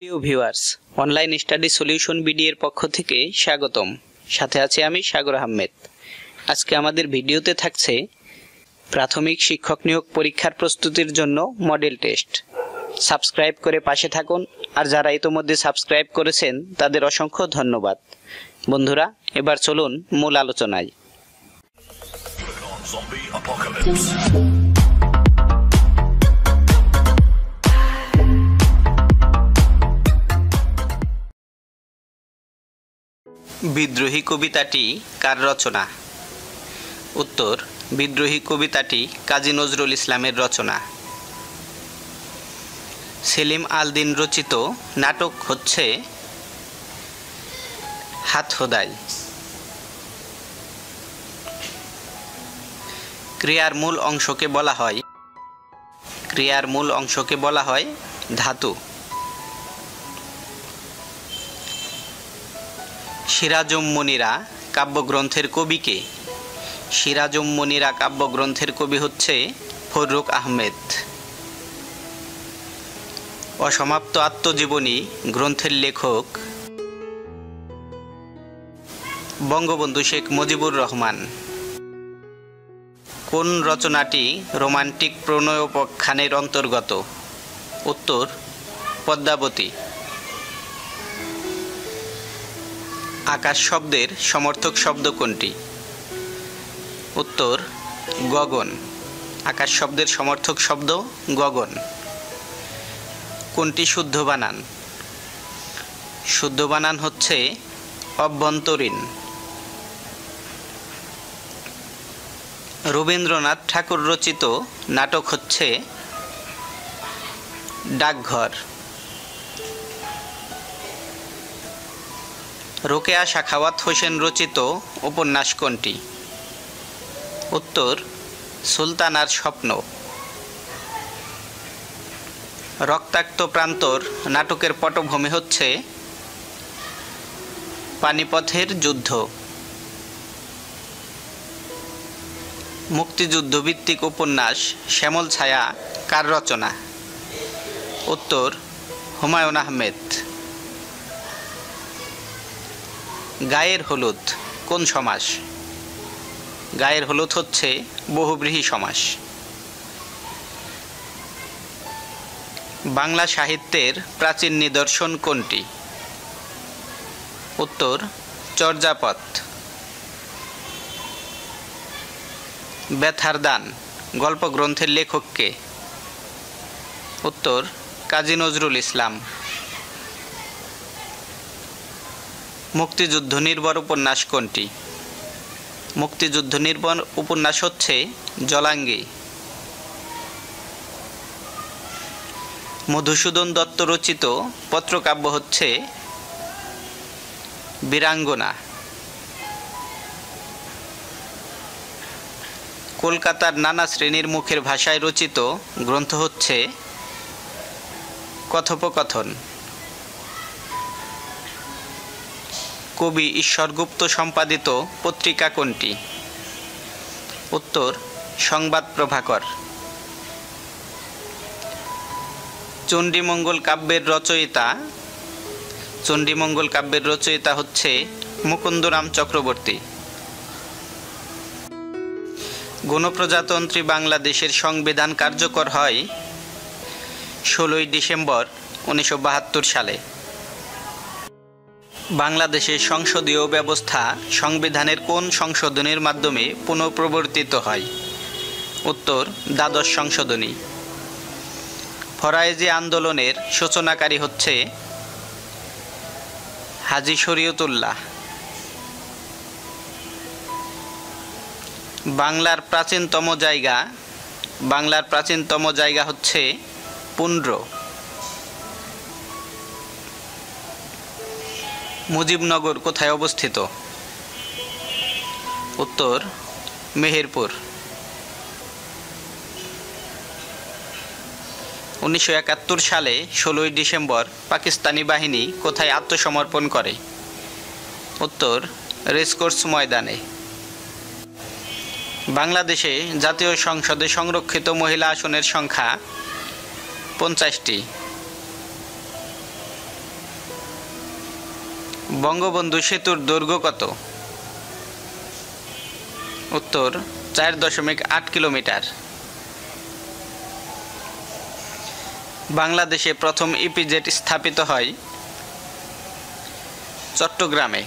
প্রিয় viewers, online study solution বিডি-এর পক্ষ থেকে স্বাগতম। সাথে আছি আমি সাগর আহমেদ। আজকে আমাদের ভিডিওতে থাকছে প্রাথমিক শিক্ষক নিয়োগ পরীক্ষার প্রস্তুতির জন্য মডেল টেস্ট। সাবস্ক্রাইব করে পাশে থাকুন, আর যারা ইতোমধ্যে সাবস্ক্রাইব করেছেন তাদের অসংখ্য ধন্যবাদ। বন্ধুরা, এবার চলুন মূল আলোচনায়। বিদ্রোহী কবিতাটি কার রচনা? উত্তর: বিদ্রোহী কবিতাটি কাজী নজরুল ইসলামের রচনা। সেলিম আল দীন রচিত নাটক হচ্ছে হাত খোদাই। ক্রিয়ার মূল অংশকে বলা হয় ধাতু। সিরাজুম মুনিরা কাব্যগ্রন্থের কবি কে? সিরাজুম মুনিরা কাব্যগ্রন্থের কবি হচ্ছে ফররুখ আহমেদ। অসমাপ্ত আত্মজীবনী গ্রন্থের লেখক বঙ্গবন্ধু শেখ মুজিবুর রহমান। কোন রচনাটি রোমান্টিক প্রণয়োপাখ্যানের অন্তর্গত? উত্তর: পদ্মাবতী। আকাশ শব্দের সমর্থক শব্দ কোনটি? উত্তর: গগন। আকাশ শব্দের সমর্থক শব্দ গগন। কোনটি শুদ্ধ বানান? শুদ্ধ বানান হচ্ছে অভ্যন্তরীণ। রবীন্দ্রনাথ ঠাকুর রচিত নাটক হচ্ছে ডাকঘর। রোকেয়া সাখাওয়াত হোসেন রচিত উপন্যাস কোনটি? উত্তর: সুলতানার স্বপ্ন। রক্তাক্ত প্রান্তর নাটকের পটভূমি হচ্ছে পানিপথের যুদ্ধ। মুক্তিযুদ্ধভিত্তিক উপন্যাস শ্যামল ছায়া কার রচনা? উত্তর: হুমায়ুন আহমেদ। গায়ের হলুদ কোন সমাস? গায়ের হলুদ হচ্ছে বহুব্রীহি সমাস। বাংলা সাহিত্যের প্রাচীন নিদর্শন কোনটি? উত্তর: চর্যাপদ। ব্যথার দান গল্পগ্রন্থের লেখক কে? উত্তর: কাজী নজরুল ইসলাম। মুক্তিযুদ্ধ নির্ভর উপন্যাস কোনটি? মুক্তিযুদ্ধ নির্ভর উপন্যাস হচ্ছে জলাঙ্গি। মধুসূদন দত্ত রচিত পত্রকাব্য হচ্ছে বীরাঙ্গনা। কলকাতার নানা শ্রেণীর মুখের ভাষায় রচিত গ্রন্থ হচ্ছে কথোপকথন। কবি ঈশ্বরগুপ্ত সম্পাদিত পত্রিকা কোনটি? উত্তর: সংবাদ প্রভাকর। চণ্ডীমঙ্গল কাব্যের রচয়িতা হচ্ছে মুকুন্দরাম চক্রবর্তী। গণপ্রজাতন্ত্রী বাংলাদেশের সংবিধান কার্যকর হয় 16 ডিসেম্বর 1972 সালে। বাংলাদেশের সংসদীয় ব্যবস্থা সংবিধানের কোন সংশোধনীর মাধ্যমে পুনঃপ্রবর্তিত হয়? উত্তর: দ্বাদশ সংশোধনী। ফরায়েজি আন্দোলনের সূচনাকারী হচ্ছে হাজী শরীয়তুল্লাহ। বাংলার প্রাচীনতম জায়গা হচ্ছে পুন্ড্র। মুজিবনগর কোথায় অবস্থিত? উত্তর: মেহেরপুর। 1971 সালে 16 ডিসেম্বর পাকিস্তানি বাহিনী কোথায় আত্মসমর্পণ করে? উত্তর: রেসকোর্স ময়দানে। বাংলাদেশে জাতীয় সংসদে সংরক্ষিত মহিলা আসনের সংখ্যা 50টি। বঙ্গবন্ধু সেতুর দৈর্ঘ্য কত? উত্তর 4.8 কিলোমিটার। বাংলাদেশে প্রথম ইপিজেড স্থাপিত হয় চট্টগ্রামে।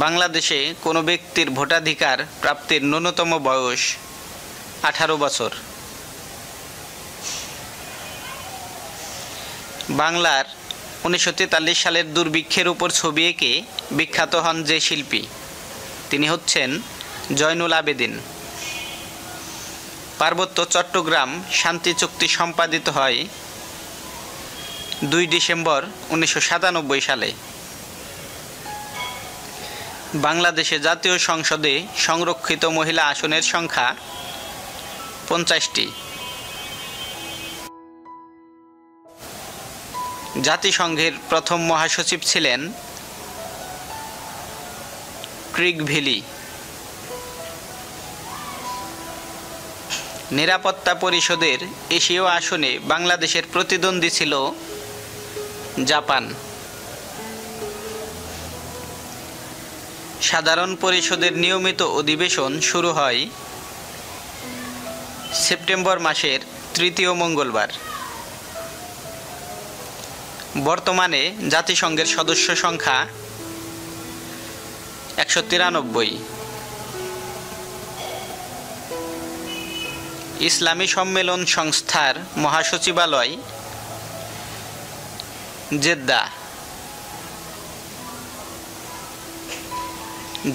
বাংলাদেশে কোনো ব্যক্তির ভোটাধিকার প্রাপ্তির ন্যূনতম বয়স 18 বছর। বাংলার 1943 সালের দুর্ভিক্ষের উপর ছবি এঁকে বিখ্যাত হন যে শিল্পী, তিনি হচ্ছেন জয়নুল আবেদিন। পার্বত্য চট্টগ্রাম শান্তি চুক্তি সম্পাদিত হয় 2 ডিসেম্বর 1997 সালে। বাংলাদেশে জাতীয় সংসদে সংরক্ষিত মহিলা আসনের সংখ্যা 50টি। জাতিসংঘের প্রথম মহাসচিব ছিলেন ক্রিগভিলি। নিরাপত্তা পরিষদের এশীয় আসনে বাংলাদেশের প্রতিদ্বন্দ্বী ছিল জাপান। সাধারণ পরিষদের নিয়মিত অধিবেশন শুরু হয় সেপ্টেম্বর মাসের 3য় মঙ্গলবার। বর্তমানে জাতিসংঘের সদস্য সংখ্যা 193। ইসলামী সম্মেলন সংস্থার মহাসচিবালয় জেদ্দা।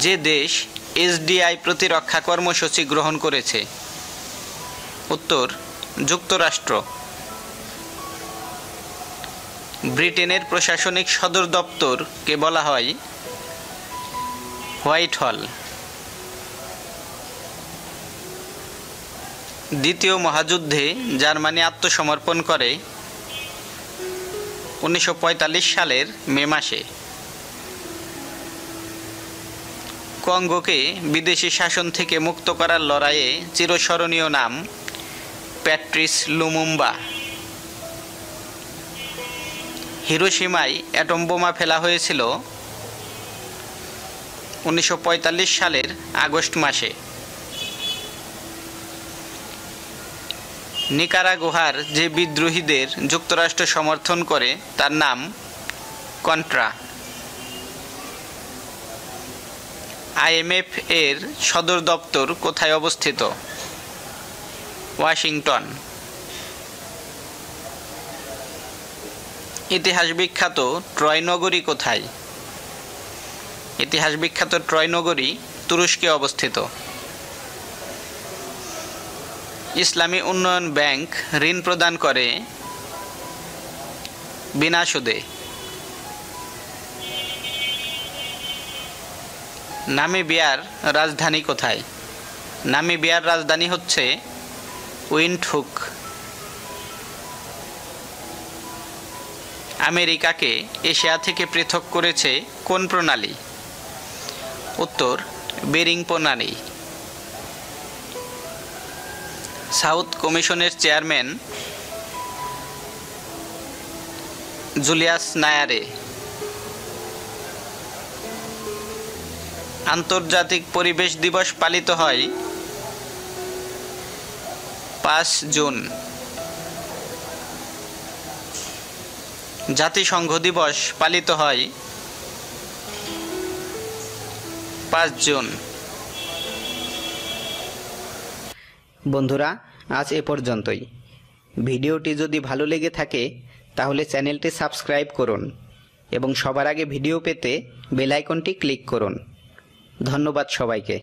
যে দেশ এসডিআই প্রতিরক্ষা কর্মসূচি গ্রহণ করেছে? উত্তর যুক্তরাষ্ট্র। ব্রিটেনের প্রশাসনিক সদর দপ্তরকে বলা হয় হোয়াইট হল। দ্বিতীয় মহাযুদ্ধে জার্মানি আত্মসমর্পণ করে 1945 সালের মে মাসে। কঙ্গোকে বিদেশি শাসন থেকে মুক্ত করার লড়াইয়ে চিরস্মরণীয় নাম প্যাট্রিস লুমুম্বা। হিরোশিমায় অ্যাটম বোমা ফেলা হয়েছিল 1945 সালের আগস্ট মাসে। নিকারাগুয়ার যে বিদ্রোহীদের যুক্তরাষ্ট্র সমর্থন করে তার নাম কন্ট্রা। আইএমএফ এর সদর দপ্তর কোথায় অবস্থিত? ওয়াশিংটন। ইতিহাস বিখ্যাত ট্রয় নগরী কোথায়? ইতিহাস বিখ্যাত ট্রয় নগরী তুরস্কে অবস্থিত। ইসলামী উন্নয়ন ব্যাংক ঋণ প্রদান করে বিনা সুদে। নামিবিয়ার রাজধানী কোথায়? নামিবিয়ার রাজধানী হচ্ছে উইন্ডহুক। আমেরিকাকে এশিয়া থেকে পৃথক করেছে কোন প্রণালী? উত্তর বেরিং প্রণালী। সাউথ কমিশনের চেয়ারম্যান জুলিয়াস নায়ারে। আন্তর্জাতিক পরিবেশ দিবস পালিত হয় 5 জুন। জাতিসংঘ দিবস পালিত হয় 5 জুন। বন্ধুরা, আজ এ পর্যন্তই। ভিডিওটি যদি ভালো লেগে থাকে তাহলে চ্যানেলটি সাবস্ক্রাইব করুন এবং সবার আগে ভিডিও পেতে বেল আইকনটি ক্লিক করুন। ধন্যবাদ সবাইকে।